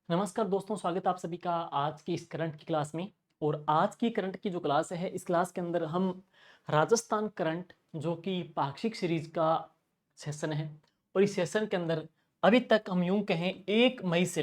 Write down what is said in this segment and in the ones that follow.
नमस्कार दोस्तों, स्वागत है आप सभी का आज की इस करंट की क्लास में। और आज की करंट की जो क्लास है, इस क्लास के अंदर हम राजस्थान करंट जो कि पाक्षिक सीरीज का सेशन है। और इस सेशन के अंदर अभी तक हम यूं कहें 1 मई से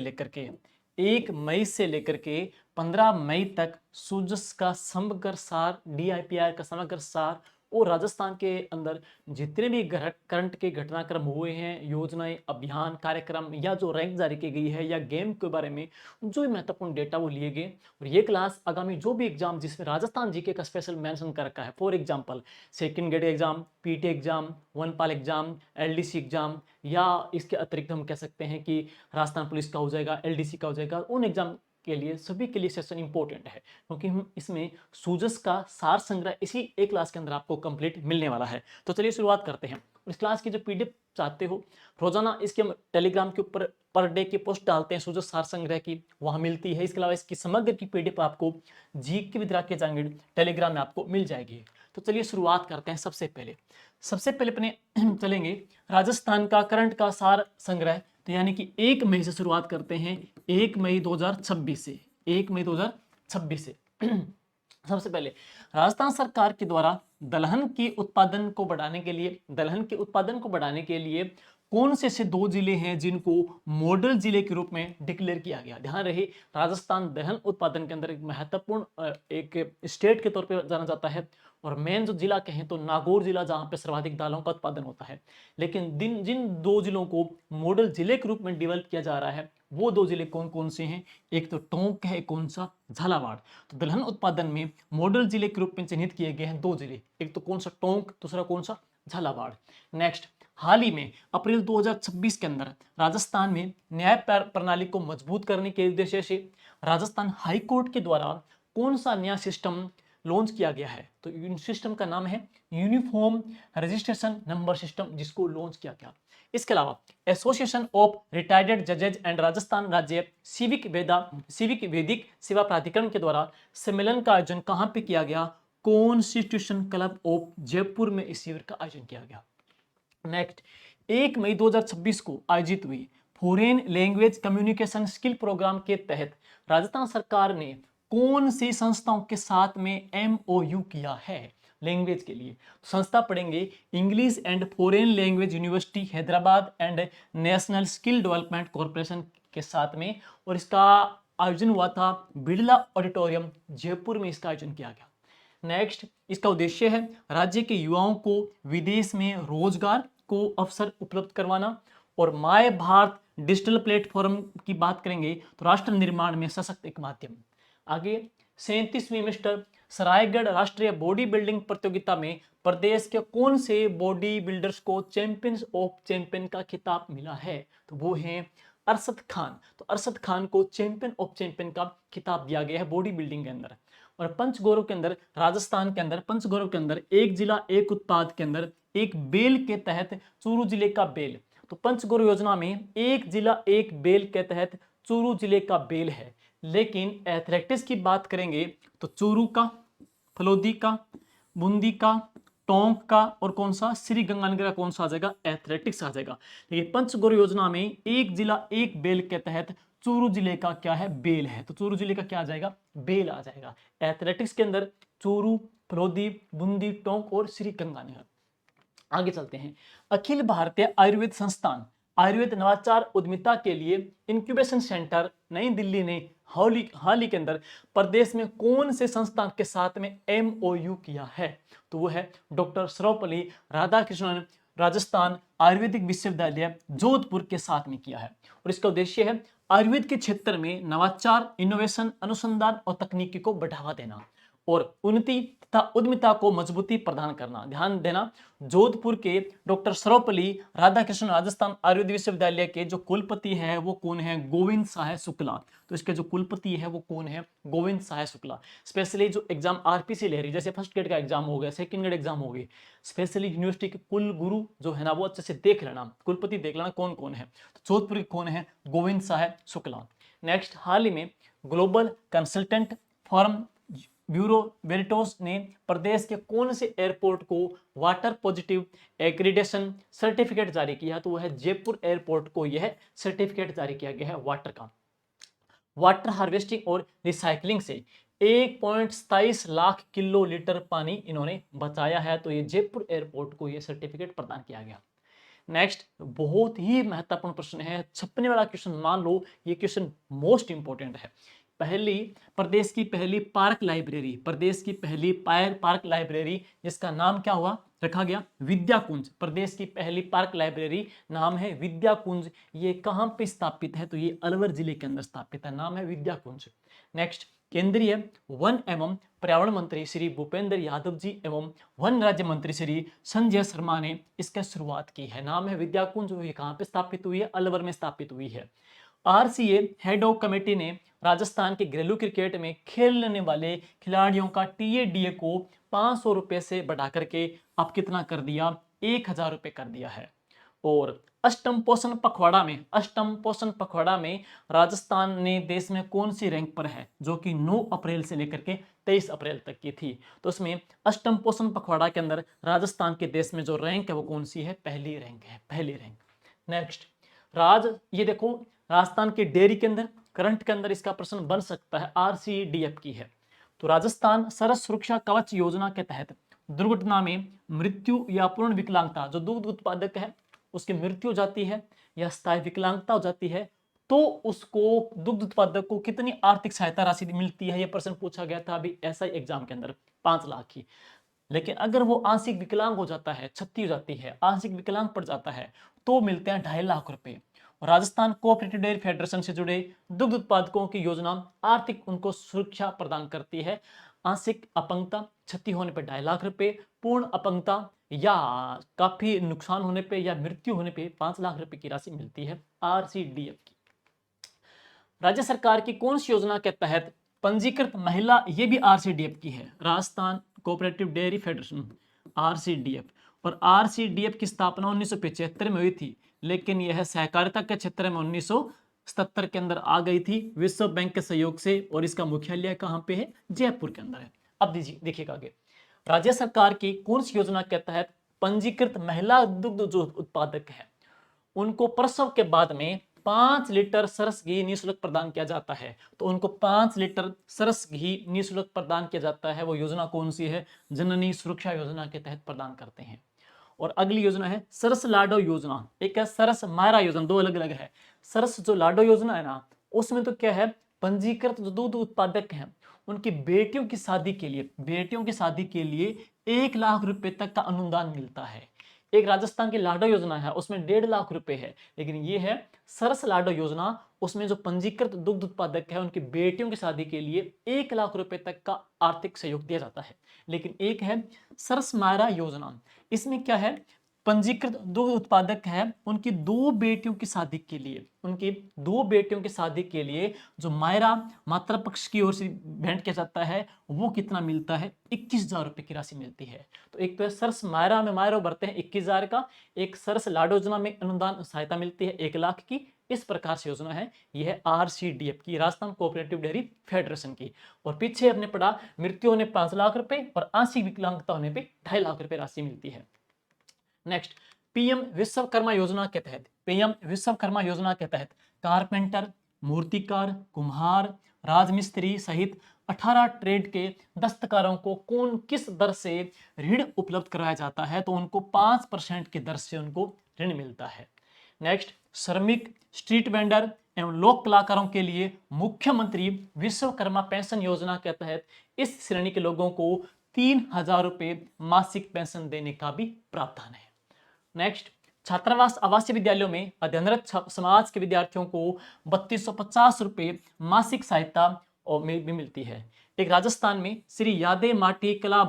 लेकर के 15 मई तक सूजस का समग्र सार, DIPR का समग्र सार और राजस्थान के अंदर जितने भी करंट के घटनाक्रम हुए हैं, योजनाएं, अभियान, कार्यक्रम या जो रैंक जारी की गई है या गेम के बारे में जो भी महत्वपूर्ण डेटा वो लिए गए। और ये क्लास आगामी जो भी एग्जाम जिसमें राजस्थान जीके का स्पेशल मेंशन कर रखा है, for example second grade exam, PT exam, वनपाल एग्जाम, LDC एग्जाम, या इसके अतिरिक्त हम कह सकते हैं कि राजस्थान पुलिस का हो जाएगा, LDC का हो जाएगा, उन एग्जाम के लिए सभी के लिए सेशन इंपॉर्टेंट है, क्योंकि हम इसमें सूजस का सार संग्रह इसी एक क्लास के अंदर आपको कंप्लीट मिलने वाला है। तो चलिए शुरुआत करते हैं। इस क्लास की जो PDF चाहते हो, रोजाना इसके हम टेलीग्राम के ऊपर पर डे की पोस्ट डालते हैं सूजस सार संग्रह की, वहां मिलती है। इसके अलावा इसकी समग्र की PDF आपको GK with Rakesh Jangid Telegram में आपको मिल जाएगी। तो चलिए शुरुआत करते हैं। सबसे पहले अपने चलेंगे राजस्थान का करंट का सार संग्रह। तो यानी कि 1 मई से शुरुआत करते हैं, 1 मई 2026 से, 1 मई 2026 से। सबसे पहले राजस्थान सरकार के द्वारा दलहन के उत्पादन को बढ़ाने के लिए कौन से ऐसे 2 जिले हैं जिनको मॉडल जिले के रूप में डिक्लेयर किया गया। ध्यान रहे, राजस्थान दलहन उत्पादन के अंदर एक महत्वपूर्ण एक स्टेट के तौर पे जाना जाता है। और मेन जो जिला कहें तो नागौर जिला, जहां पे सर्वाधिक दालों का उत्पादन होता है। लेकिन जिन 2 जिलों को मॉडल जिले के रूप में डेवलप किया जा रहा है, वो 2 जिले कौन कौन से हैं? एक तो टोंक है, कौन सा? झालावाड़। तो दलहन उत्पादन में मॉडल जिले के रूप में चिन्हित किए गए हैं 2 जिले, एक तो कौन सा? टोंक, दूसरा कौन सा? झालावाड़। नेक्स्ट, हाल ही में अप्रैल 2026 के अंदर राजस्थान में न्याय प्रणाली को मजबूत करने के उद्देश्य से राजस्थान हाई कोर्ट के द्वारा कौन सा नया सिस्टम लॉन्च किया गया है? तो इन सिस्टम का नाम है यूनिफॉर्म रजिस्ट्रेशन नंबर सिस्टम, जिसको लॉन्च किया गया। इसके अलावा एसोसिएशन ऑफ रिटायर्ड जजेज एंड राजस्थान राज्य सिविक वैदिक सेवा प्राधिकरण के द्वारा सम्मेलन का आयोजन कहां पे किया गया? कॉन्स्टिट्यूशन क्लब ऑफ जयपुर में इस शिविर का आयोजन किया गया। नेक्स्ट, 1 मई 2026 को आयोजित हुई foreign language communication skill programme के तहत राजस्थान सरकार ने कौन सी संस्थाओं के साथ में MOU किया है लैंग्वेज के लिए? संस्था पढ़ेंगे English and foreign language university Hyderabad and national skill development corporation के साथ में। और इसका आयोजन हुआ था बिरला ऑडिटोरियम जयपुर में, इसका आयोजन किया गया। नेक्स्ट, इसका उद्देश्य है राज्य के युवाओं को विदेश में रोजगार को अवसर उपलब्ध करवाना। और माय भारत डिजिटल प्लेटफॉर्म की बात करेंगे तो राष्ट्र निर्माण में सशक्त एक माध्यम। आगे, 37वीं मिस्टर सरायगढ़ राष्ट्रीय बॉडी बिल्डिंग प्रतियोगिता में प्रदेश के कौन से बॉडी बिल्डर्स को चैंपियंस ऑफ चैंपियन का खिताब मिला है? तो वो हैं अरशद खान। तो अरशद खान को चैंपियन ऑफ चैंपियन का खिताब दिया गया है बॉडी बिल्डिंग के अंदर। और पंचगौरव के अंदर, राजस्थान के अंदर पंचगौरव के अंदर एक जिला एक उत्पाद के अंदर एक बेल के तहत चूरू जिले का बेल। तो पंचगौरव योजना में एक जिला एक बेल के तहत चूरू जिले का बेल है। लेकिन एथलेटिक्स की बात करेंगे तो चूरू का, फलोदी का, बूंदी का, टोंक का और कौन सा? श्री गंगानगर का कौन सा आ जाएगा? एथलेटिक्स आ जाएगा। लेकिन पंचगौरव योजना में एक जिला एक बेल के तहत चूरू जिले का क्या है? बेल है। तो चूरू जिले का क्या आ जाएगा? बेल आ जाएगा। एथलेटिक्स के अंदर चूरू, फलोदी, बूंदी, टोंक और श्री गंगानगर। आगे चलते हैं। अखिल भारतीय आयुर्वेद संस्थान आयुर्वेद नवाचार उद्यमिता के लिए इंक्यूबेशन सेंटर नई दिल्ली ने हाल ही के अंदर प्रदेश में कौन से संस्थान के साथ में MOU किया है? तो वो है डॉक्टर सर्वपल्ली राधाकृष्णन राजस्थान आयुर्वेदिक विश्वविद्यालय जोधपुर के साथ में किया है। और इसका उद्देश्य है आयुर्वेद के क्षेत्र में नवाचार, इनोवेशन, अनुसंधान और तकनीकी को बढ़ावा देना और उन्नति तथा उद्यमिता को मजबूती प्रदान करना। ध्यान देना, जोधपुर के डॉक्टर सर्वपल्ली राधाकृष्णन राजस्थान आयुर्वेद विश्वविद्यालय के जो कुलपति है वो कौन है? गोविंद सहाय शुक्ला। तो इसके जो कुलपति है वो कौन है? गोविंद सहाय शुक्ला। स्पेशली जो एग्जाम RPC ले रही, जैसे फर्स्ट ग्रेड का एग्जाम हो गया, सेकंड ग्रेड एग्जाम हो गई, स्पेशली यूनिवर्सिटी के कुल गुरु जो है ना वो अच्छे से देख लेना, कुलपति देख लेना कौन कौन है। तो जोधपुर के कौन है? गोविंद सहाय शुक्ला। नेक्स्ट, हाल ही में ग्लोबल कंसल्टेंट फॉरम ब्यूरो वेरिटोस ने प्रदेश के कौन से एयरपोर्ट को वाटर पॉजिटिव एक्रीडेशन सर्टिफिकेट जारी किया? तो वह है जयपुर एयरपोर्ट को यह सर्टिफिकेट जारी किया गया है वाटर का। वाटर हार्वेस्टिंग और रिसाइकलिंग से 1.27 लाख किलो लीटर पानी इन्होंने बचाया है। तो ये जयपुर एयरपोर्ट को ये सर्टिफिकेट प्रदान किया गया। नेक्स्ट बहुत ही महत्वपूर्ण प्रश्न है, छपने वाला क्वेश्चन, मान लो ये क्वेश्चन मोस्ट इंपोर्टेंट है। पहली प्रदेश की पहली पार्क लाइब्रेरी, प्रदेश की पहली पार्क लाइब्रेरी जिसका नाम क्या हुआ, रखा गया विद्या कुंज। प्रदेश की पहली पार्क लाइब्रेरी नाम है विद्या कुंज। ये कहां पे स्थापित है, तो ये अलवर जिले के अंदर स्थापित है, नाम है विद्या कुंज। नेक्स्ट केंद्रीय वन एवं पर्यावरण मंत्री श्री भूपेंद्र यादव जी एवं वन राज्य मंत्री श्री संजय शर्मा ने इसका शुरुआत की है, नाम है विद्या कुंज। ये कहां पे स्थापित हुई है, अलवर में स्थापित हुई है। आरसीए हेड ऑफ कमेटी ने राजस्थान के घरेलू क्रिकेट में खेलने वाले खिलाड़ियों का टीएडीए को 500 रुपए से बढ़ा करके अब कितना कर दिया, 1000 रुपए कर दिया है। और अष्टम पोषण पखवाड़ा में राजस्थान ने देश में कौन सी रैंक पर है, जो कि 9 अप्रैल से लेकर के 23 अप्रैल तक की थी। तो उसमें अष्टम पोषण पखवाड़ा के अंदर राजस्थान के देश में जो रैंक है वो कौन सी है, पहली रैंक है, पहली रैंक। नेक्स्ट ये देखो राजस्थान के डेयरी के अंदर करंट के अंदर इसका प्रश्न बन सकता है, आरसीडीएफ की है। तो राजस्थान सरस सुरक्षा कवच योजना के तहत दुर्घटना में मृत्यु या पूर्ण विकलांगता, जो दूध उत्पादक है उसकी मृत्यु हो जाती है या स्थायी विकलांगता हो जाती है, तो उसको दुग्ध उत्पादक को कितनी आर्थिक सहायता राशि मिलती है, यह प्रश्न पूछा गया था अभी एसआई एग्जाम के अंदर, 5 लाख की। लेकिन अगर वो आंशिक विकलांग हो जाता है, क्षति हो जाती है, आंशिक विकलांग पड़ जाता है, तो मिलते हैं 2.5 लाख रुपए। और राजस्थान कोऑपरेटिव डेयरी फेडरेशन से जुड़े दुग्ध उत्पादकों की योजना आर्थिक उनको सुरक्षा प्रदान करती है। आंशिक अपंगता, क्षति होने पर 2.5 लाख रुपए, पूर्ण अपंगता या काफी नुकसान होने पे या मृत्यु होने पे 5 लाख रुपए की राशि मिलती है आरसीडीएफ की। राज्य सरकार की कौन सी योजना के तहत पंजीकृत महिला, ये भी आरसीडीएफ की है, Rajasthan cooperative dairy federation, RCDF. और आरसीडीएफ की स्थापना 1975 में हुई थी, लेकिन यह सहकारिता के क्षेत्र में 1977 के अंदर आ गई थी विश्व बैंक के सहयोग से। और इसका मुख्यालय कहां पे है, जयपुर के अंदर है। अब देखिएगा आगे, राज्य सरकार की कौन सी योजना के तहत पंजीकृत महिला दुग्ध जो उत्पादक है उनको प्रसव के बाद में 5 लीटर सरस घी निःशुल्क प्रदान किया जाता है। तो उनको 5 लीटर सरस घी निःशुल्क प्रदान किया जाता है, वो योजना कौन सी है, जननी सुरक्षा योजना के तहत प्रदान करते हैं। और अगली योजना है सरस लाडो योजना, एक है सरस मायरा योजना, दो अलग अलग है। सरस जो लाडो योजना है ना, उसमें तो क्या है, पंजीकृत जो दूध उत्पादक हैं उनकी बेटियों की शादी के लिए 1 लाख रुपए तक का अनुदान मिलता है। एक राजस्थान की लाडो योजना है उसमें 1.5 लाख रुपए है, लेकिन ये है सरस लाडो योजना, उसमें जो पंजीकृत दुग्ध उत्पादक है उनकी बेटियों की शादी के लिए 1 लाख रुपए तक का आर्थिक सहयोग दिया जाता है। लेकिन एक है सरस मायरा योजना, इसमें क्या है, पंजीकृत दुग्ध उत्पादक है उनकी 2 बेटियों की शादी के लिए जो मायरा मात्रा पक्ष की ओर से भेंट किया जाता है वो कितना मिलता है, 21,000 रुपए की राशि मिलती है। तो एक तो है सरस मायरा में मायरो भरते हैं 21,000 का, एक सरस लाडो योजना में अनुदान सहायता मिलती है 1 लाख की। इस प्रकार से योजना है, यह है आरसीडीएफ की, राजस्थान कोऑपरेटिव डेयरी फेडरेशन की। और पीछे हमने पढ़ा मृत्यु होने 5 लाख रुपए और आंशिक विकलांगता होने पे 2.5 लाख रुपए राशि मिलती है। नेक्स्ट पीएम विश्वकर्मा योजना के तहत कारपेंटर, मूर्तिकार, कुम्हार, राजमिस्त्री सहित 18 ट्रेड के दस्तकारों को किस दर से ऋण उपलब्ध कराया जाता है, तो उनको 5% की दर से उनको ऋण मिलता है। नेक्स्ट श्रमिक, स्ट्रीट वेंडर एवं लोक कलाकारों के लिए मुख्यमंत्री विश्वकर्मा पेंशन योजना के तहत इस श्रेणी के लोगों को 3,000 रुपए मासिक पेंशन देने का भी प्रावधान है। नेक्स्ट छात्रावास आवासीय विद्यालयों में अध्ययनरत समाज के विद्यार्थियों को 3250 रुपए मासिक सहायता भी मिलती है। एक राजस्थान में श्री यादे माटी कला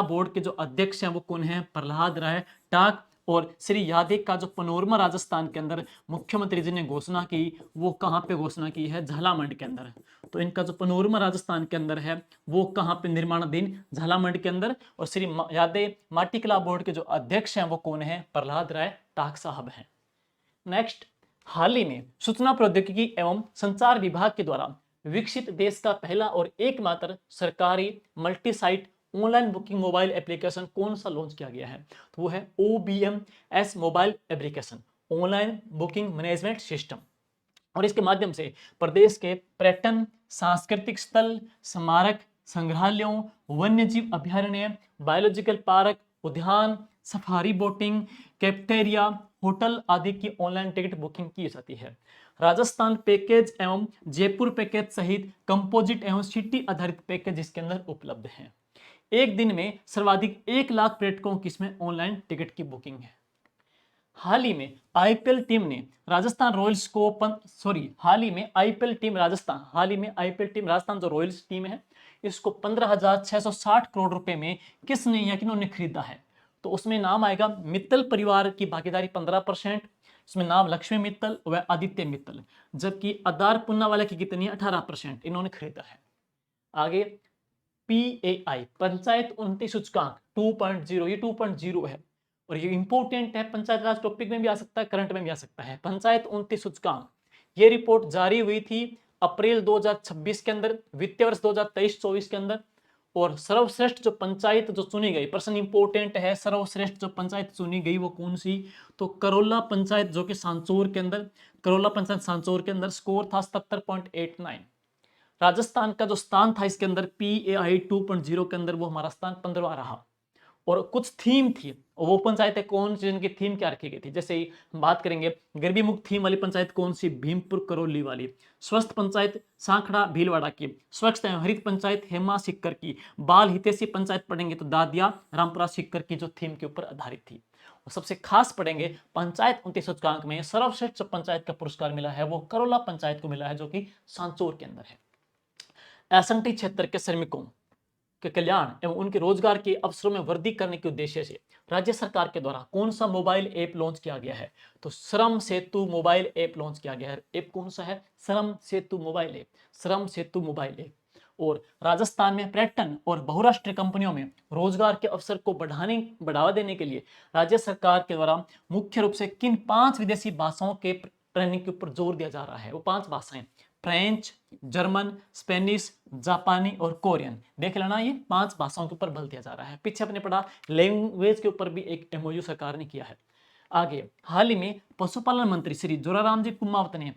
बोर्ड के जो अध्यक्ष हैं वो कौन है, प्रहलाद राय टाक। और श्री यादे का जो पनोरमा राजस्थान के अंदर मुख्यमंत्री जी ने घोषणा की, वो कहाँ पे घोषणा की है, झालामंड के अंदर। तो इनका जो पनोरमा राजस्थान के अंदर है वो कहाँ पे निर्माणाधीन, झालामंड के अंदर। और श्री यादे माटी कला बोर्ड के जो अध्यक्ष हैं वो कौन है, प्रहलाद राय टाक साहब हैं। नेक्स्ट हाल ही में सूचना प्रौद्योगिकी एवं संचार विभाग के द्वारा विकसित देश का पहला और एकमात्र सरकारी multi site online booking mobile application कौन सा लॉन्च किया गया है, तो वो है OBMS mobile application, online booking management system. और इसके माध्यम से प्रदेश के पर्यटन, सांस्कृतिक स्थल, स्मारक, संग्रहालयों, वन्यजीव अभयारण्य, बायोलॉजिकल पार्क, उद्यान, सफारी बोटिंग, कैफेटेरिया, होटल आदि की ऑनलाइन टिकट बुकिंग की जाती है। राजस्थान पैकेज एवं जयपुर पैकेज सहित कंपोजिट एवं सिटी आधारित पैकेज इसके अंदर उपलब्ध हैं। एक दिन में सर्वाधिक 1 लाख पर्यटकों की इसमें ऑनलाइन टिकट की बुकिंग है। हाल ही में आईपीएल टीम ने राजस्थान रॉयल्स को हाल ही में आईपीएल टीम राजस्थान जो रॉयल्स टीम है इसको 15,660 करोड़ रुपए में किसने या किन्होंने खरीदा है। तो उसमें नाम आएगा मित्तल परिवार की भागीदारी 15%, इसमें नाम लक्ष्मी मित्तल व आदित्य मित्तल, जबकि आधार पुन्नावाला की कितनी है 18% इन्होंने खरीदा है। आगे PAI पंचायत उन्नति सूचकांक 2.0, ये 2.0 है और ये इंपॉर्टेंट है, पंचायत राज टॉपिक में भी आ सकता है, करंट में भी आ सकता है। पंचायत उन्नति सूचकांक ये रिपोर्ट जारी हुई थी अप्रैल 2026 के अंदर, वित्तीय वर्ष 2023-24 के अंदर। और सर्वश्रेष्ठ जो पंचायत जो चुनी गई, प्रश्न इंपॉर्टेंट है, सर्वश्रेष्ठ जो पंचायत चुनी गई वो कौन सी, तो करोला पंचायत जो कि सांचौर के अंदर, करोला पंचायत सांचौर के अंदर स्कोर था 77.89। राजस्थान का जो स्थान था इसके अंदर PAI 2.0 के अंदर वो हमारा स्थान 15वां रहा। और कुछ थीम थी, वो पंचायतें कौन सी जिनकी थीम क्या रखी गई थी, जैसे ही हम बात करेंगे गरीबी मुक्त थीम वाली पंचायत कौन सी, भीमपुर करौली वाली। स्वस्थ पंचायत सांखड़ा भीलवाड़ा की। स्वच्छ एवं हरित पंचायत हेमा सिक्कर की। बाल हितैषी पंचायत पढ़ेंगे तो दादिया रामपुरा सिक्कर की जो थीम के ऊपर आधारित थी। और सबसे खास पढ़ेंगे पंचायत उन्नति सूचकांक में सर्वश्रेष्ठ पंचायत का पुरस्कार मिला है वो करोला पंचायत को मिला है, जो कि सांचौर के अंदर है। एसएनटी क्षेत्र के श्रमिकों के कल्याण एवं उनके रोजगार के अवसरों में वृद्धि करने के उद्देश्य से राज्य सरकार के द्वारा कौन सा मोबाइल ऐप लॉन्च किया गया है, तो श्रम सेतु मोबाइल ऐप लॉन्च किया गया है। ऐप कौन सा है, श्रम सेतु मोबाइल ऐप, श्रम सेतु मोबाइल ऐप। और राजस्थान में पर्यटन और बहुराष्ट्रीय कंपनियों में रोजगार के अवसर को बढ़ावा देने के लिए राज्य सरकार के द्वारा मुख्य रूप से किन 5 विदेशी भाषाओं के ट्रेनिंग के ऊपर जोर दिया जा रहा है। वो 5 भाषाएं फ्रेंच, जर्मन, स्पेनिश, जापानी और कोरियन। देख लेना, ये 5 भाषाओं के ऊपर बल दिया जा रहा है। पीछे अपने पढ़ा लैंग्वेज के ऊपर भी एक MOU सरकार ने किया है। आगे हाल ही में पशुपालन मंत्री श्री जोराराम जी कुमावत ने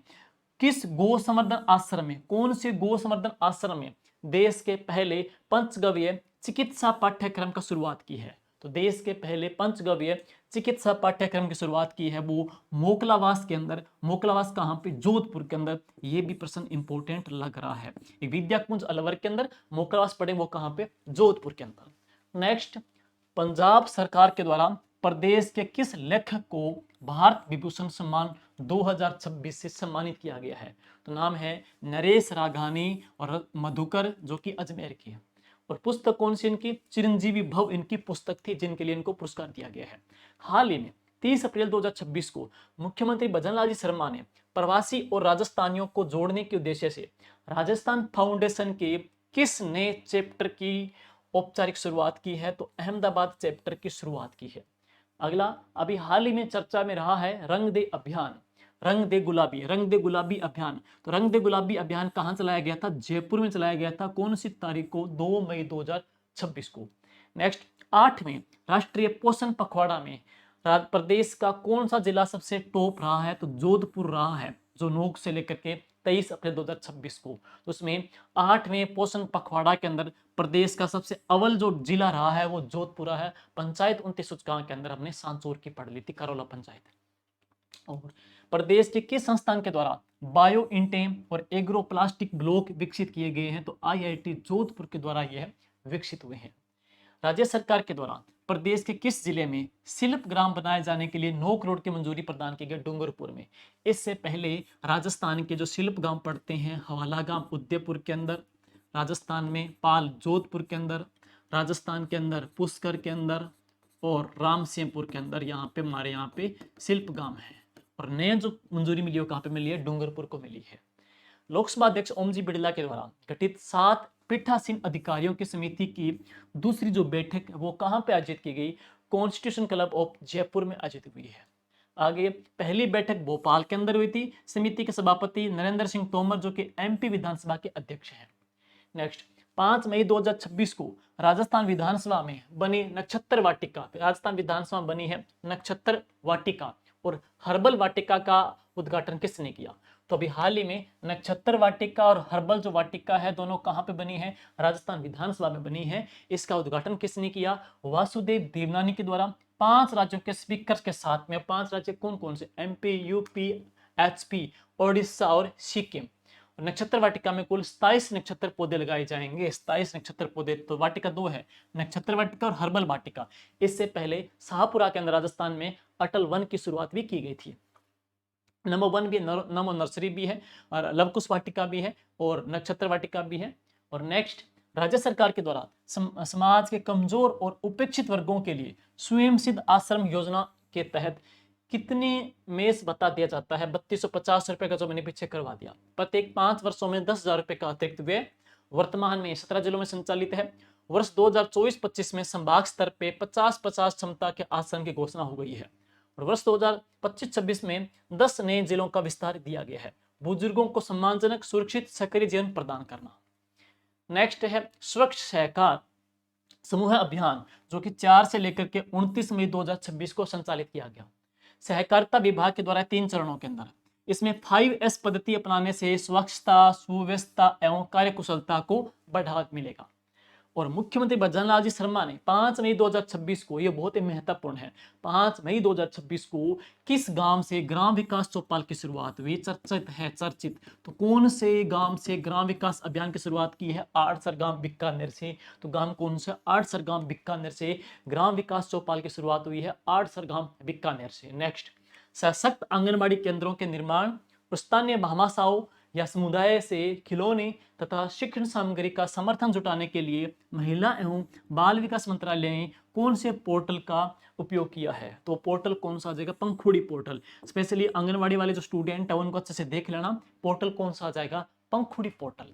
किस गो संवर्धन आश्रम में, कौन से गो संवर्धन आश्रम में देश के पहले पंचगव्य चिकित्सा पाठ्यक्रम का शुरुआत की है। तो देश के पहले पंचगव्य चिकित्सा पाठ्यक्रम की शुरुआत की है वो मोकलावास के अंदर। मोकलावास कहाँ पे, जोधपुर के अंदर। ये भी प्रश्न इंपॉर्टेंट लग रहा है। एक विद्याकुंज अलवर के अंदर मोकलावास पढ़े, वो कहाँ पे, जोधपुर के अंदर। नेक्स्ट, पंजाब सरकार के द्वारा प्रदेश के किस लेखक को भारत विभूषण सम्मान 2026 से सम्मानित किया गया है, तो नाम है नरेश राघानी और मधुकर, जो कि अजमेर की है। और पुस्तक कौन सी इनकी, चिरंजीवी भव इनकी पुस्तक थी जिनके लिए इनको पुरस्कार दिया गया है। हाल ही में 30 अप्रैल 2026 को मुख्यमंत्री भजनलाल जी शर्मा ने प्रवासी और राजस्थानियों को जोड़ने के उद्देश्य से राजस्थान फाउंडेशन के किस नए चैप्टर की औपचारिक शुरुआत की है, तो अहमदाबाद चैप्टर की शुरुआत की है। अगला, अभी हाल ही में चर्चा में रहा है रंग दे अभियान, रंग दे गुलाबी अभियान। तो रंग दे गुलाबी अभियान कहाँ चलाया गया था, जयपुर में चलाया गया था। कौन सी तारीख को, 2 मई 2026 को। नेक्स्ट, 8वें राष्ट्रीय पोषण पखवाड़ा में प्रदेश का कौन सा जिला सबसे टॉप रहा है, तो जोधपुर रहा है, जो 9 से लेकर के 23 अप्रैल 2026 को। तो उसमें 8वें पोषण पखवाड़ा के अंदर प्रदेश का सबसे अव्वल जो जिला रहा है वो जोधपुर है। पंचायत उन्नति सूचकांक के अंदर हमने सांचौर की पढ़ ली थी, करोला पंचायत। और प्रदेश के किस संस्थान के द्वारा बायो इंटेम और एग्रो प्लास्टिक ब्लॉक विकसित किए गए हैं, तो IIT जोधपुर के द्वारा यह विकसित हुए हैं। राज्य सरकार के द्वारा प्रदेश के किस जिले में शिल्प ग्राम बनाए जाने के लिए 9 करोड़ की मंजूरी प्रदान की गई, डूंगरपुर में। इससे पहले राजस्थान के जो शिल्प ग्राम पड़ते हैं, हवाला गांव उदयपुर के अंदर, राजस्थान में पाल जोधपुर के अंदर, राजस्थान के अंदर पुष्कर के अंदर और रामसिंहपुर के अंदर, यहाँ पे हमारे यहाँ पे शिल्प ग्राम है। और नया जो मंजूरी मिली है कहाँ पे मिली है, डूंगरपुर को मिली है। लोकसभा अध्यक्ष ओम जी बिड़ला के द्वारा गठित 7 पीठासीन अधिकारियों की समिति की दूसरी जो बैठक वो कहाँ पे आयोजित की गई, कॉन्स्टिट्यूशन क्लब ऑफ जयपुर में आयोजित हुई है। आगे, पहली बैठक भोपाल के अंदर हुई थी। समिति के सभापति नरेंद्र सिंह तोमर, जो कि MP विधानसभा के अध्यक्ष हैं। नेक्स्ट, 5 मई 2026 को राजस्थान विधानसभा में बनी नक्षत्र वाटिका, राजस्थान विधानसभा बनी है नक्षत्र वाटिका, और हर्बल वाटिका का उद्घाटन किसने किया? तो अभी हाल ही में नक्षत्र वाटिका और हर्बल जो वाटिका है दोनों कहाँ पे बनी है? राजस्थान विधानसभा में बनी है। इसका उद्घाटन किसने किया? वासुदेव देवनानी के द्वारा 5 राज्यों के स्पीकर्स के साथ में। 5 राज्य कौन कौन से? एमपी, यूपी, एचपी, ओडिशा और सिक्किम। नक्षत्र वाटिका में कुल 27 नक्षत्र पौधे लगाए जाएंगे। 27 नक्षत्र पौधे। तो वाटिका 2 है, नक्षत्र वाटिका और हर्बल वाटिका। इससे पहले शाहपुरा के अंदर राजस्थान में अटल वन की शुरुआत भी की गई थी। नमो वन भी, नमो नर्सरी भी है, और लवकुश वाटिका भी है, और नक्षत्र वाटिका भी है। और नेक्स्ट, राज्य सरकार के द्वारा समाज के कमजोर और उपेक्षित वर्गों के लिए स्वयं सिद्ध आश्रम योजना के तहत कितने मेस बता दिया जाता है? 3250 रुपए का, जो मैंने पीछे करवा दिया। प्रत्येक 5 वर्षों में 10,000 रुपए का अतिरिक्त व्यय। वर्तमान में 17 जिलों में संचालित है। वर्ष 2024-25 में संभाग स्तर पे 50-50 क्षमता के आश्रम की घोषणा हो गई है, और वर्ष 2025-26 में 10 नए जिलों का विस्तार दिया गया है। बुजुर्गों को सम्मानजनक, सुरक्षित, सक्रिय जीवन प्रदान करना। नेक्स्ट है स्वच्छ सहकार समूह अभियान, जो कि 4 से लेकर के 29 मई 2026 को संचालित किया गया। सहकारिता विभाग के द्वारा 3 चरणों के अंदर इसमें 5S पद्धति अपनाने से स्वच्छता, सुव्यवस्था एवं कार्यकुशलता को बढ़ावा मिलेगा। और मुख्यमंत्री भजनलाल जी शर्मा ने 5 मई 2026 को, ये बहुत ही महत्वपूर्ण है, 5 मई 2026 को किस गांव से ग्राम विकास चौपाल की शुरुआत हुई? चर्चित है, चर्चित। तो कौन से गांव से ग्राम विकास अभियान की शुरुआत की है? आड़सर गांव बीकानेर से। तो गांव कौन सा? आड़सर गांव बीकानेर से ग्राम विकास चौपाल की शुरुआत हुई है, आड़सर गांव बीकानेर से। नेक्स्ट, सशक्त आंगनबाड़ी केंद्रों के निर्माण, स्थानीय भामाशाहों या समुदाय से खिलौने तथा शिक्षण सामग्री का समर्थन जुटाने के लिए महिला एवं बाल विकास मंत्रालय ने कौन से पोर्टल का उपयोग किया है? तो पोर्टल कौन सा आ जाएगा? पंखुड़ी पोर्टल। स्पेशली आंगनवाड़ी वाले जो स्टूडेंट है उनको अच्छे से देख लेना, पोर्टल कौन सा आ जाएगा? पंखुड़ी पोर्टल।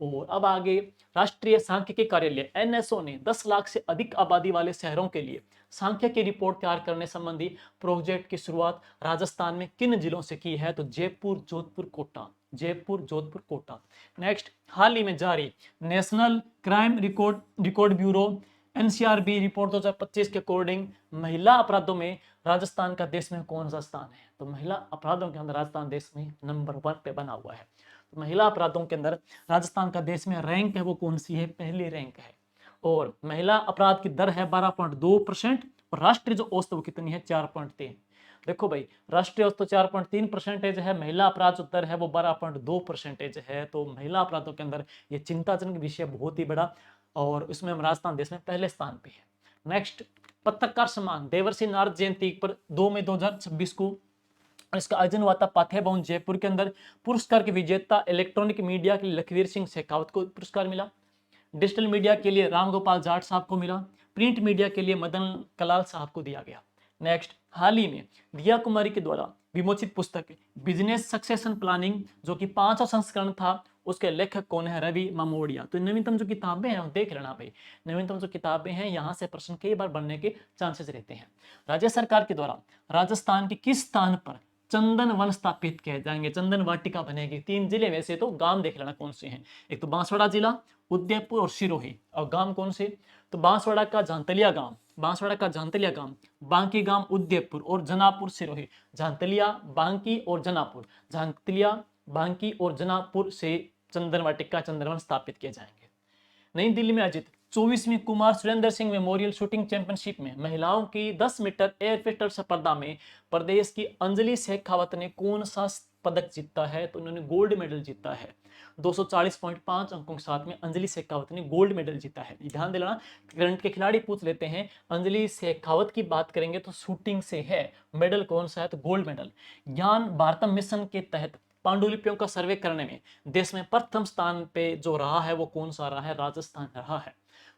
और अब आगे, राष्ट्रीय सांख्यिकी कार्यालय एनएसओ ने 10 लाख से अधिक आबादी वाले शहरों के लिए सांख्यिकी रिपोर्ट तैयार करने संबंधी प्रोजेक्ट की शुरुआत राजस्थान में किन जिलों से की है? तो जयपुर, जोधपुर, कोटा। जयपुर, जोधपुर, कोटा। नेक्स्ट, हाल ही में जारी national crime record bureau NCRB report 2025 के अकॉर्डिंग महिला अपराधों में राजस्थान का देश में कौन सा स्थान है? तो महिला अपराधों के अंदर राजस्थान देश में नंबर 1 पे बना हुआ है। तो महिला अपराधों के अंदर राजस्थान का देश में रैंक है वो कौन सी है? पहली रैंक है। और महिला अपराध की दर है 12.2%, और राष्ट्रीय जो औसत वो कितनी है? 4.3। देखो भाई, राष्ट्रीय औसत 4.3% है, महिला अपराध जो दर है वो 12.2% है। तो महिला अपराधों के अंदर ये चिंताजनक विषय बहुत ही बड़ा, और इसमें हम राजस्थान देश में पहले स्थान पे है। नेक्स्ट, पत्रकार सम्मान देवर्षि नारद जयंती पर 2 मई 2026 को इसका आयोजन हुआ था पाथे भवन जयपुर के अंदर। पुरस्कार के विजेता इलेक्ट्रॉनिक मीडिया के लिए लखवीर सिंह शेखावत को पुरस्कार मिला। डिजिटल मीडिया के लिए रामगोपाल जाट साहब को मिला। प्रिंट मीडिया के लिए मदन कलाल साहब को दिया गया। नेक्स्ट, हाल ही में दिया कुमारी के द्वारा विमोचित पुस्तक बिजनेस सक्सेशन प्लानिंग, जो कि 5वां संस्करण था, उसके लेखक कौन है? रवि मामोडिया। तो नवीनतम जो किताबें हैं देख लेना भाई, नवीनतम जो किताबें हैं यहाँ से प्रश्न कई बार बनने के चांसेस रहते हैं। राज्य सरकार के द्वारा राजस्थान के किस स्थान पर चंदन वन स्थापित किए जाएंगे? चंदन वाटिका बनेगी। 3 जिले वैसे, तो गांव देख लेना कौन से हैं। एक तो बांसवाड़ा जिला, उदयपुर और सिरोही। और गांव कौन से? तो बांसवाड़ा का झांतलिया गांव, बांसवाड़ा का झांतलिया गांव, बांकी गांव उदयपुर और जनापुर सिरोही। झांतलिया, बांकी और जनापुर, झांतलिया, बांकी और जनापुर से चंदन वाटिका, चंदनवन स्थापित किए जाएंगे। नई दिल्ली में आयोजित 24वीं Kumar Surendra Singh memorial shooting championship में महिलाओं की 10 मीटर एयर पिस्टल स्पर्धा में प्रदेश की अंजलि शेखावत ने कौन सा पदक जीता है? तो उन्होंने गोल्ड मेडल जीता है। 240.5 अंकों के साथ में अंजलि शेखावत ने गोल्ड मेडल जीता है। ध्यान देना, करंट के खिलाड़ी पूछ लेते हैं। अंजलि शेखावत की बात करेंगे तो शूटिंग से है, मेडल कौन सा है? तो गोल्ड मेडल। ज्ञान भारतम मिशन के तहत पांडुलिपियों का सर्वे करने में देश में प्रथम स्थान पे जो रहा है वो कौन सा रहा है? राजस्थान रहा है।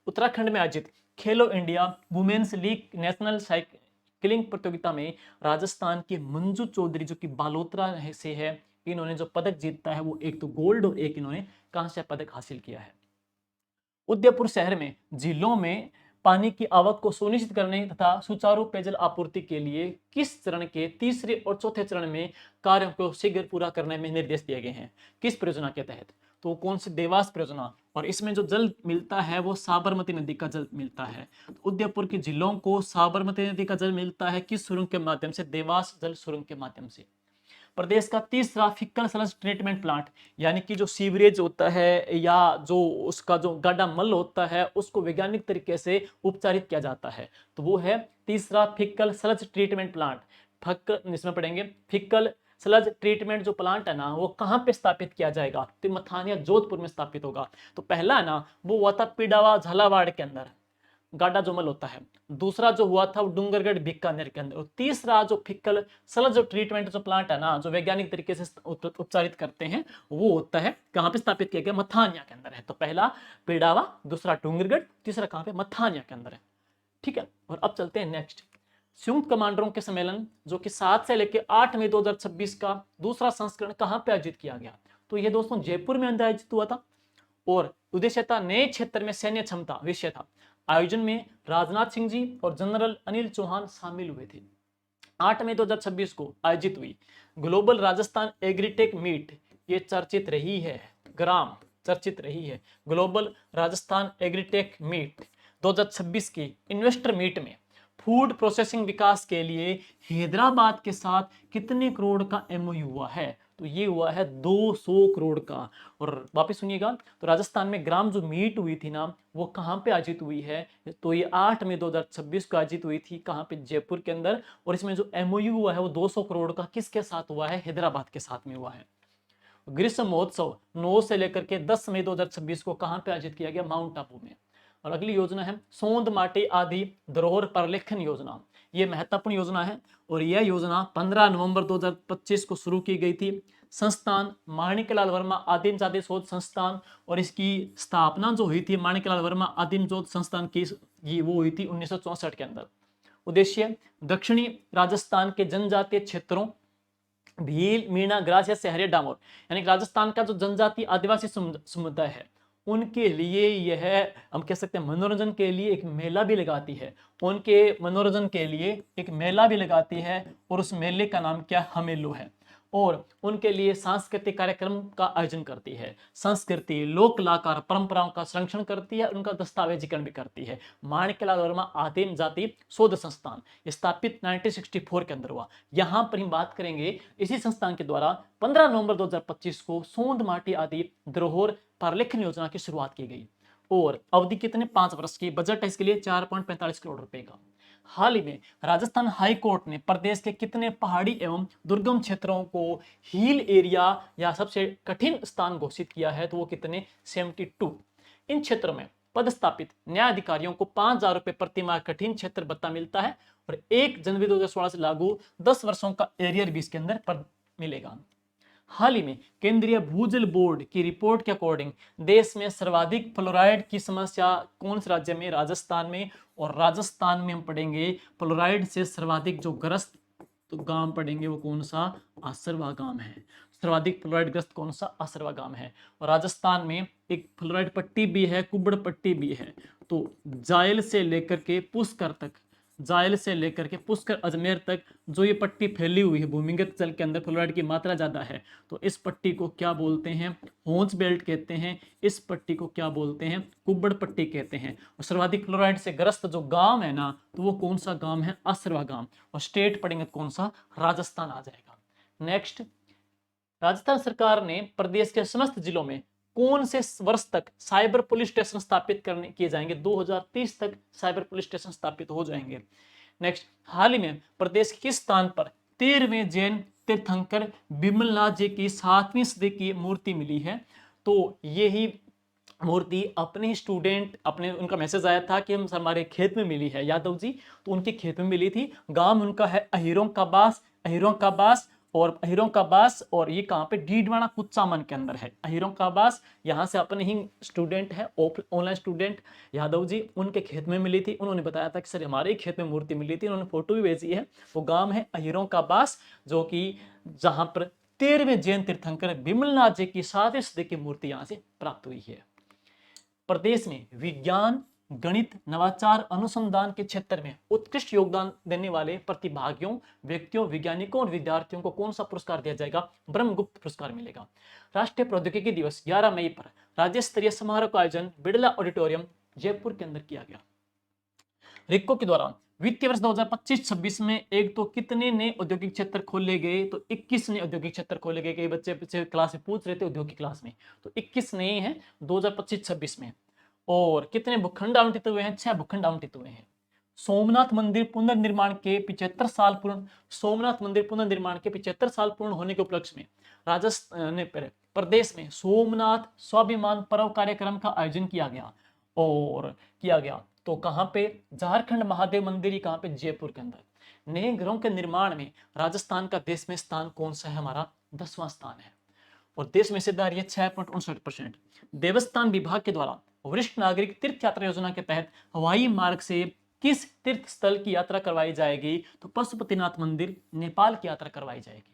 उत्तराखंड में आयोजित Khelo India women's league national cycling प्रतियोगिता में राजस्थान की मंजू चौधरी, जो कि बालोतरा से है, इन्होंने जो पदक जीता है वो एक तो गोल्ड और एक इन्होंने कांस्य पदक हासिल किया है। उदयपुर शहर में झीलों में पानी की आवक को सुनिश्चित करने तथा सुचारू पेयजल आपूर्ति के लिए किस चरण के तीसरे और चौथे चरण में कार्यों को शीघ्र पूरा करने में निर्देश दिए गए हैं? किस परियोजना के तहत? तो कौन सी? देवास परियोजना। और इसमें जो जल मिलता है वो साबरमती नदी का जल मिलता है। तो उदयपुर की झीलों को साबरमती नदी का जल मिलता है किस सुरंग के माध्यम से? देवास जल सुरंग के माध्यम से। प्रदेश का तीसरा फिक्कल स्लज ट्रीटमेंट प्लांट, यानी कि जो सीवरेज होता है या जो उसका जो गाढ़ा मल होता है उसको वैज्ञानिक तरीके से उपचारित किया जाता है, तो वो है तीसरा fickle sludge treatment plant. Fuck इसमें पढ़ेंगे फिक्कल स्लज ट्रीटमेंट जो प्लांट है ना वो कहाँ पे स्थापित किया जाएगा, तो मथानिया जोधपुर में स्थापित होगा। तो पहला है ना वो हुआ था पिडावा झालावाड़ के अंदर, गाडा जो मल होता है। दूसरा जो हुआ था वो डूंगरगढ़ बीकानेर के अंदर। और तीसरा जो फिक्कल स्लज जो ट्रीटमेंट जो प्लांट है ना जो वैज्ञानिक तरीके से उपचारित करते हैं वो होता है कहाँ पे स्थापित किया गया, मथानिया के अंदर है। तो पहला पिडावा, दूसरा डूंगरगढ़, तीसरा कहाँ पे, मथानिया के अंदर है। ठीक है, और अब चलते हैं नेक्स्ट। संयुक्त कमांडरों के सम्मेलन जो कि 7 से लेकर 8 मई 2026 का दूसरा संस्करण कहाँ पे आयोजित किया गया, तो ये दोस्तों जयपुर में आयोजित हुआ था। और उद्देश्य था नए क्षेत्र में सैन्य क्षमता, विषय था। आयोजन में राजनाथ सिंह जी और जनरल अनिल चौहान शामिल हुए थे। 8 मई 2026 को आयोजित हुई ग्लोबल राजस्थान एग्रीटेक मीट, ये चर्चित रही है, ग्राम चर्चित रही है। ग्लोबल राजस्थान एग्रीटेक मीट 2026 की इन्वेस्टर मीट में फूड प्रोसेसिंग विकास के लिए हैदराबाद के साथ कितने करोड़ का एमओयू हुआ है, तो ये हुआ है 200 करोड़ का। और वापस सुनिएगा, तो राजस्थान में ग्राम जो मीट हुई थी ना वो कहाँ पे आयोजित हुई है, तो ये 8 मई 2026 को आयोजित हुई थी, कहाँ पे, जयपुर के अंदर। और इसमें जो एमओयू हुआ है वो 200 करोड़ का किसके साथ हुआ है, हैदराबाद के साथ में हुआ है। ग्रीष्म महोत्सव 9 से लेकर के 10 मई 2026 को कहाँ पे आयोजित किया गया, माउंट आबू में। और अगली योजना है सोंद माटी आदि धरोहर परलेखन योजना, ये महत्वपूर्ण योजना है और यह योजना 15 नवंबर 2025 को शुरू की गई थी। संस्थान माणिकलाल वर्मा आदिम जाति शोध संस्थान, और इसकी स्थापना जो हुई थी माणिकलाल वर्मा आदिम शोध संस्थान की वो हुई थी 1964 के अंदर। उद्देश्य दक्षिणी राजस्थान के जनजातीय क्षेत्रों भील, मीणा, ग्रासिया, सहरिया, डामोर, यानी राजस्थान का जो जनजाति आदिवासी समुदाय है उनके लिए यह हम कह सकते हैं मनोरंजन के लिए एक मेला भी लगाती है, उनके मनोरंजन के लिए एक मेला भी लगाती है। और उस मेले का नाम क्या, हमेलो है। और उनके लिए सांस्कृतिक कार्यक्रम का आयोजन करती है, संस्कृति लोक कलाकार परंपराओं का संरक्षण करती है, उनका दस्तावेजीकरण भी करती है। माणिकलाल वर्मा आदिम जाति शोध संस्थान स्थापित 1964 के अंदर हुआ। यहां पर हम बात करेंगे इसी संस्थान के द्वारा 15 नवंबर 2025 को सोंद माटी आदि धरोहर परलेखन योजना की शुरुआत की गई। और अवधि कितने, 5 वर्ष की। बजट है इसके लिए 4.45 करोड़ रुपए का। हाल ही में राजस्थान हाई कोर्ट ने प्रदेश के कितने पहाड़ी एवं दुर्गम क्षेत्रों को हिल एरिया या सबसे कठिन स्थान घोषित किया है, तो वो कितने, 72। इन क्षेत्रों में पदस्थापित न्यायाधिकारियों को 5,000 रुपए प्रति माह कठिन क्षेत्र भत्ता मिलता है और 1 जनवरी 2016 से लागू 10 वर्षों का एरियर भी इसके अंदर पर मिलेगा। हाल ही में केंद्रीय भूजल बोर्ड की रिपोर्ट के अकॉर्डिंग देश में सर्वाधिक फ्लोराइड की समस्या कौन से राज्य में, राजस्थान में। और राजस्थान में हम पढ़ेंगे फ्लोराइड से सर्वाधिक जो ग्रस्त तो गांव पढ़ेंगे वो कौन सा, आसरवा गांव है। सर्वाधिक फ्लोराइड ग्रस्त कौन सा, आसरवा गांव है। और राजस्थान में एक फ्लोराइड पट्टी भी है, कुबड़ पट्टी भी है। तो जायल से लेकर के पुष्कर तक, जायल से लेकर के पुष्कर अजमेर तक जो ये पट्टी फैली हुई है, भूमिगत जल के अंदर फ्लोराइड की मात्रा ज्यादा है, तो इस पट्टी को क्या बोलते हैं, होंच बेल्ट कहते हैं। इस पट्टी को क्या बोलते हैं, कुब्बड़ पट्टी कहते हैं। और सर्वाधिक फ्लोराइड से ग्रस्त जो गांव है ना तो वो कौन सा गांव है, आसरवा गांव। और स्टेट पढ़ेंगे कौन सा, राजस्थान आ जाएगा। नेक्स्ट, राजस्थान सरकार ने प्रदेश के समस्त जिलों में कौन से वर्ष तक साइबर पुलिस स्टेशन स्थापित करने किए जाएंगे, 2030 तक साइबर पुलिस स्टेशन स्थापित हो जाएंगे। नेक्स्ट, हाल ही में प्रदेश के किस स्थान पर 13वें जैन तीर्थंकर बिमलनाथ जी की 7वीं सदी की मूर्ति मिली है, तो यही मूर्ति अपने स्टूडेंट अपने उनका मैसेज आया था कि हम हमारे खेत में मिली है, यादव जी, तो उनके खेत में मिली थी। गांव उनका है अहिरों का बास, अहिरों का बास। और अहिरों का बास, और ये कहाँ पे, डीडवाना कुचामन के अंदर है अहिरों का बास। यहाँ से अपने ही स्टूडेंट है, ऑनलाइन स्टूडेंट यादव जी, उनके खेत में मिली थी। उन्होंने बताया था कि सर हमारे खेत में मूर्ति मिली थी, उन्होंने फोटो भी भेजी है। वो गांव है अहिरों का बास, जो कि जहां पर 13वें जैन तीर्थंकर बिमलनाथ जी की 7वीं सदी की मूर्ति यहाँ से प्राप्त हुई है। प्रदेश में विज्ञान, गणित, नवाचार, अनुसंधान के क्षेत्र में उत्कृष्ट योगदान देने वाले प्रतिभागियों, व्यक्तियों, वैज्ञानिकों और विद्यार्थियों को कौन सा पुरस्कार दिया जाएगा, ब्रह्मगुप्त पुरस्कार मिलेगा। राष्ट्रीय प्रौद्योगिकी दिवस 11 मई पर राज्य स्तरीय समारोह का आयोजन बिड़ला ऑडिटोरियम जयपुर के अंदर किया गया। रिक्को के दौरान वित्तीय वर्ष 2025-26 में एक तो कितने नए औद्योगिक क्षेत्र खोले गए, तो 21 नए औद्योगिक क्षेत्र खोले गए। कई बच्चे पीछे क्लास में पूछ रहे थे औद्योगिक क्लास में, तो 21 नए हैं 2025-26 में। और कितने भूखंड आवंटित हुए हैं? 6 भूखंड आवंटित हुए हैं। सोमनाथ मंदिर पुनर्निर्माण के 75 साल पूर्ण, सोमनाथ मंदिर पुनर्निर्माण के 75 साल पूर्ण होने के उपलक्ष्य में राजस्थान प्रदेश में सोमनाथ स्वाभिमान पर्व कार्यक्रम का आयोजन किया गया। और किया गया तो कहां पे? झारखंड महादेव मंदिर ही कहां पे? जयपुर के अंदर। नए घरों के निर्माण में राजस्थान का देश में स्थान कौन सा है? हमारा 10वां स्थान है। और देश में हिस्सेदारी है 6.59%। देवस्थान विभाग के द्वारा वरिष्ठ नागरिक तीर्थ यात्रा योजना के तहत हवाई मार्ग से किस तीर्थ स्थल की यात्रा करवाई जाएगी? तो पशुपतिनाथ मंदिर नेपाल की यात्रा करवाई जाएगी।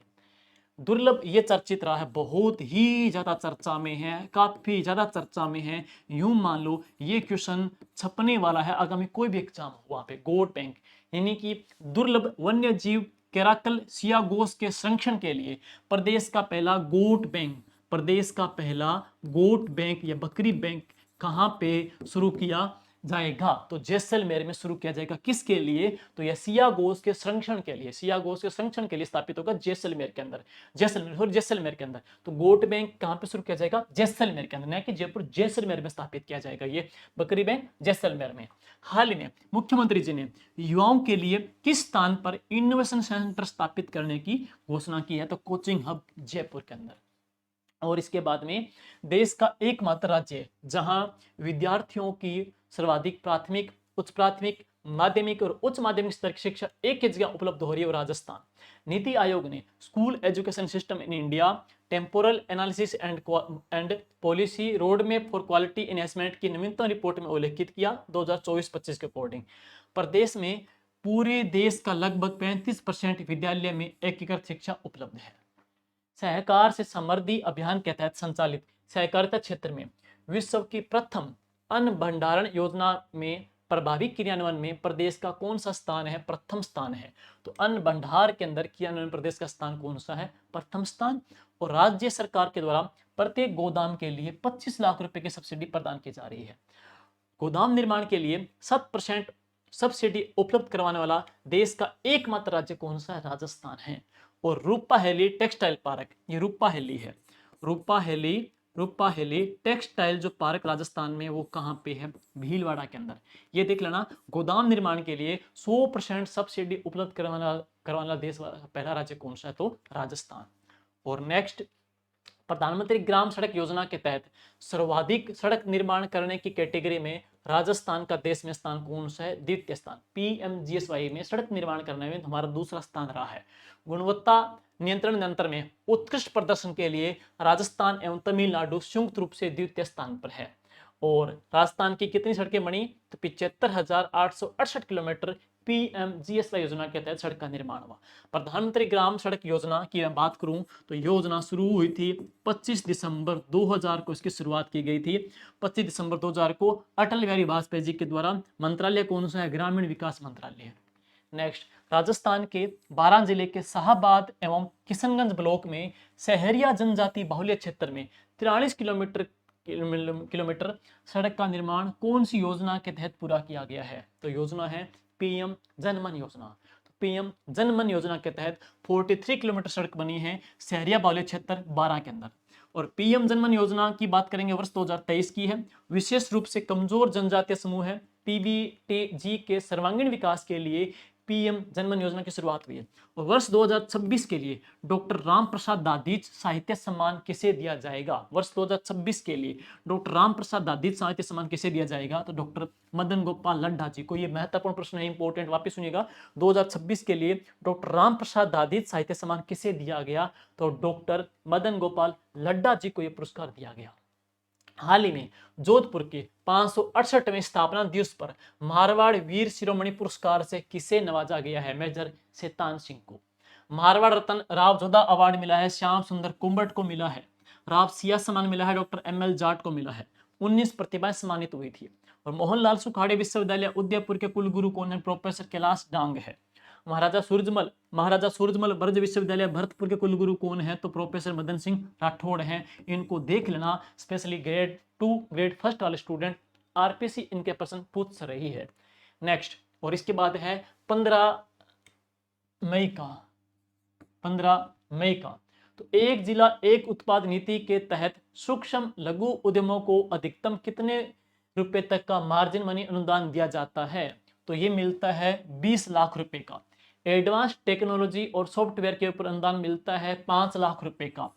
दुर्लभ ये चर्चित रहा है, बहुत ही ज्यादा चर्चा में है, काफी ज्यादा चर्चा में है। यूं मान लो ये क्वेश्चन छपने वाला है आगामी कोई भी एग्जाम हो वहां पे। गोट बैंक यानी कि दुर्लभ वन्य जीव कैराकल सियागोस के संरक्षण के लिए प्रदेश का पहला गोट बैंक, प्रदेश का पहला गोट बैंक या बकरी बैंक कहां पे शुरू किया जाएगा? तो जैसलमेर में शुरू किया जाएगा। किसके लिए? तो यह सियागोस के संरक्षण के लिए, सियागोस के संरक्षण के लिए स्थापित होगा जैसलमेर के अंदर, जैसलमेर के अंदर। तो गोट बैंक कहां पे शुरू किया जाएगा? जैसलमेर के अंदर, न कि जयपुर, जैसलमेर में स्थापित किया जाएगा ये बकरी बैंक जैसलमेर में। हाल ही में मुख्यमंत्री जी ने युवाओं के लिए किस स्थान पर इनोवेशन सेंटर स्थापित करने की घोषणा की है? तो कोचिंग हब जयपुर के अंदर। और इसके बाद में देश का एकमात्र राज्य है जहां विद्यार्थियों की सर्वाधिक प्राथमिक, उच्च प्राथमिक, माध्यमिक और उच्च माध्यमिक स्तर की शिक्षा एक ही जगह उपलब्ध हो रही है, वो राजस्थान। नीति आयोग ने school education system in India temporal analysis and policy road map for quality enhancement की नवीनतम रिपोर्ट में उल्लेखित किया 2024-25 के अकॉर्डिंग प्रदेश में पूरे देश का लगभग 35% विद्यालय में एकीकृत शिक्षा उपलब्ध है। सहकार से समृद्धि अभियान के तहत संचालित सहकारिता क्षेत्र में विश्व की प्रथम अन्न भंडारण योजना में प्रभावी क्रियान्वयन में प्रदेश का कौन सा स्थान है? प्रथम स्थान है। तो अन्न भंडार के अंदर क्रियान्वयन प्रदेश का स्थान कौन सा है? प्रथम स्थान। और राज्य सरकार के द्वारा प्रत्येक गोदाम के लिए 25 लाख रुपए की सब्सिडी प्रदान की जा रही है। गोदाम निर्माण के लिए 7% सब्सिडी उपलब्ध करवाने वाला देश का एकमात्र राज्य कौन सा है? राजस्थान है। और रूपाहेली टेक्सटाइल पार्क, ये रूपाहेली है, रूपाहेली टेक्सटाइल जो पार्क राजस्थान में, वो कहां पे है? भीलवाड़ा के अंदर। ये देख लेना, गोदाम निर्माण के लिए 100% सब्सिडी उपलब्ध करवाना देश पहला राज्य कौन सा है? तो राजस्थान। और नेक्स्ट, प्रधानमंत्री ग्राम सड़क योजना के तहत सर्वाधिक सड़क निर्माण करने की कैटेगरी में राजस्थान का देश में स्थान कौन सा है? द्वितीय स्थान। पीएमजीएसवाई में सड़क निर्माण करने में हमारा दूसरा स्थान रहा है। गुणवत्ता नियंत्रण यंत्र में उत्कृष्ट प्रदर्शन के लिए राजस्थान एवं तमिलनाडु संयुक्त रूप से द्वितीय स्थान पर है। और राजस्थान की कितनी सड़कें बनी? तो 75,868 किलोमीटर पीएमजीएसवाई योजना के तहत सड़क का निर्माण हुआ। प्रधानमंत्री ग्राम सड़क योजना की मैं बात करूं तो योजना शुरू हुई थी 25 दिसंबर 2000 को, इसकी शुरुआत की गई थी 25 दिसंबर 2000 को अटल बिहारी वाजपेयी जी के द्वारा। मंत्रालय कौन सा है? ग्रामीण विकास मंत्रालय। नेक्स्ट, राजस्थान के 12 जिले के शाहबाद एवं किशनगंज ब्लॉक में सहरिया जनजाति बाहुल्य क्षेत्र में 43 किलोमीटर सड़क का निर्माण कौन सी योजना के तहत पूरा किया गया है? तो योजना है पीएम जनमन योजना। तो पीएम जनमन योजना के तहत 43 किलोमीटर सड़क बनी है सहरिया बाहुल्य क्षेत्र 12 के अंदर। और पीएम जनमन योजना की बात करेंगे, वर्ष 2023 की है। विशेष रूप से कमजोर जनजातीय समूह है पीबीटीजी के सर्वांगीण विकास के लिए पीएम जनमन योजना की शुरुआत हुई है। और वर्ष 2026 के लिए डॉक्टर राम प्रसाद दादीज साहित्य सम्मान किसे दिया जाएगा? वर्ष 2026 के लिए डॉक्टर राम प्रसाद दादीज साहित्य सम्मान किसे दिया जाएगा? तो डॉक्टर मदन गोपाल लड्ढा जी को। ये महत्वपूर्ण प्रश्न है, इंपॉर्टेंट, वापस सुनिएगा। 2026 के लिए डॉक्टर राम प्रसाद दादीज साहित्य सम्मान किसे दिया गया? तो डॉक्टर मदन गोपाल लड्ढा जी को यह पुरस्कार दिया गया। हाल ही में जोधपुर के 568वें स्थापना दिवस पर मारवाड़ वीर शिरोमणि पुरस्कार से किसे नवाजा गया है? मेजर शैतान सिंह को। मारवाड़ रत्न राव जोधा अवार्ड मिला है श्याम सुंदर कुंभट को मिला है। राव सिया सम्मान मिला है डॉक्टर एमएल जाट को मिला है। 19 प्रतिभाएं सम्मानित हुई थी। और मोहनलाल सुखाड़े विश्वविद्यालय उदयपुर के कुलगुरु कौन है? प्रोफेसर कैलाश डांग है। महाराजा सूरजमल ब्रज विश्वविद्यालय भरतपुर के कुलगुरु कौन है? तो प्रोफेसर मदन सिंह राठौड़ हैं। इनको देख लेना, स्पेशली ग्रेड 2 ग्रेड 1 वाले स्टूडेंट, आरपीसी इनके प्रश्न पूछ रही है। नेक्स्ट, और इसके बाद है 15 मई का, 15 मई का। तो एक जिला एक उत्पाद नीति के तहत सूक्ष्म लघु उद्यमों को अधिकतम कितने रुपए तक का मार्जिन मनी अनुदान दिया जाता है? तो ये मिलता है 20 लाख रुपए का। एडवांस टेक्नोलॉजी और सॉफ्टवेयर के ऊपर अनुदान मिलता है 5 लाख रुपए का।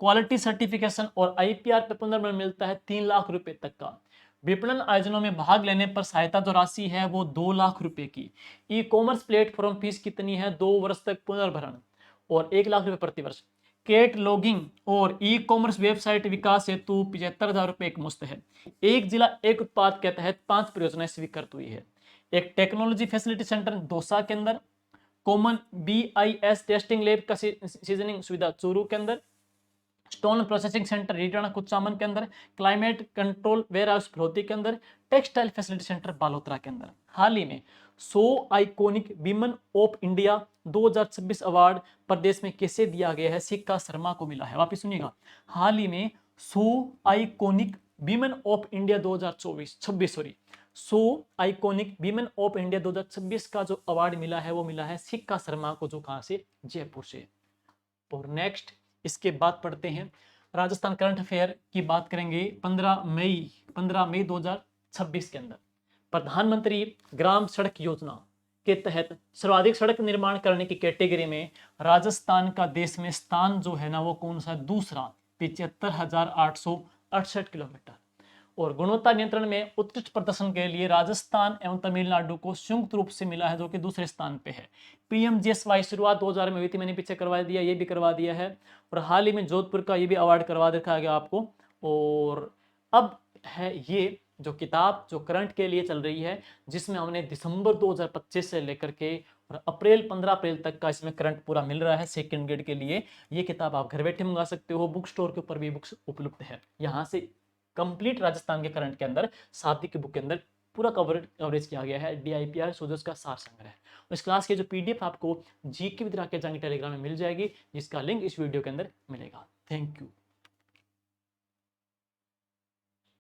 क्वालिटी सर्टिफिकेशन और आईपीआर पे पुनर्बन मिलता है 3 लाख रुपए तक का। विपणन आयोजनों में भाग लेने पर सहायता जो राशि है वो 2 लाख रुपए की। ई कॉमर्स प्लेटफॉर्म फीस कितनी है? 2 वर्ष तक पुनर्भरण और 1 लाख रुपए प्रति वर्ष। केट लॉगिंग और ई कॉमर्स वेबसाइट विकास हेतु 75,000 रुपए एक मुश्त है। एक जिला एक उत्पाद के तहत 5 परियोजनाएं स्वीकृत हुई है। एक टेक्नोलॉजी फैसिलिटी सेंटर दौसा के अंदर, कॉमन BIS टेस्टिंग लैब का सीजनिंग सुविधा चूरू के अंदर, स्टोन प्रोसेसिंग सेंटर रीटाना कुचामन के अंदर, क्लाइमेट कंट्रोल वेयर हाउस भ्रोती के अंदर, टेक्सटाइल फैसिलिटी सेंटर बालोतरा के अंदर। हाल ही में 100 iconic women of India 2026 award प्रदेश में किसे दिया गया है? सिक्का शर्मा को मिला है। वापिस सुनिएगा, हाल ही में 100 iconic women of India 2026 sorry 100 iconic women of India 2026 का जो अवार्ड मिला है वो मिला है सिक्का शर्मा को, जो कहां से? जयपुर से। और नेक्स्ट इसके बाद पढ़ते हैं राजस्थान करंट अफेयर की बात करेंगे। 15 मई 2026 के अंदर प्रधानमंत्री ग्राम सड़क योजना के तहत सर्वाधिक सड़क निर्माण करने की कैटेगरी में राजस्थान का देश में स्थान जो है ना वो कौन सा? दूसरा, 75,868 किलोमीटर। और गुणवत्ता नियंत्रण में उत्कृष्ट प्रदर्शन के लिए राजस्थान एवं तमिलनाडु को संयुक्त रूप से मिला है, जो कि दूसरे स्थान पे है। PMGSY शुरुआत 2000 में हुई थी, मैंने पीछे करवा दिया, ये भी करवा दिया है। और हाल ही में जोधपुर का ये भी अवार्ड करवा दिखाया गया आपको। और अब है ये जो किताब जो करंट के लिए चल रही है, जिसमें हमने दिसंबर 2025 से लेकर के और 15 अप्रैल तक का इसमें करंट पूरा मिल रहा है सेकंड ग्रेड के लिए। ये किताब आप घर बैठे मंगा सकते हो, बुक स्टोर के ऊपर भी बुक्स उपलब्ध है। यहाँ से कंप्लीट राजस्थान के करंट के अंदर साथी की बुक के अंदर पूरा कवरेज किया गया है। DIPR सोजस का सार संग्रह। इस क्लास की जो PDF आपको GK विद राकेश जांगी टेलीग्राम में मिल जाएगी, जिसका लिंक इस वीडियो के अंदर मिलेगा। Thank you.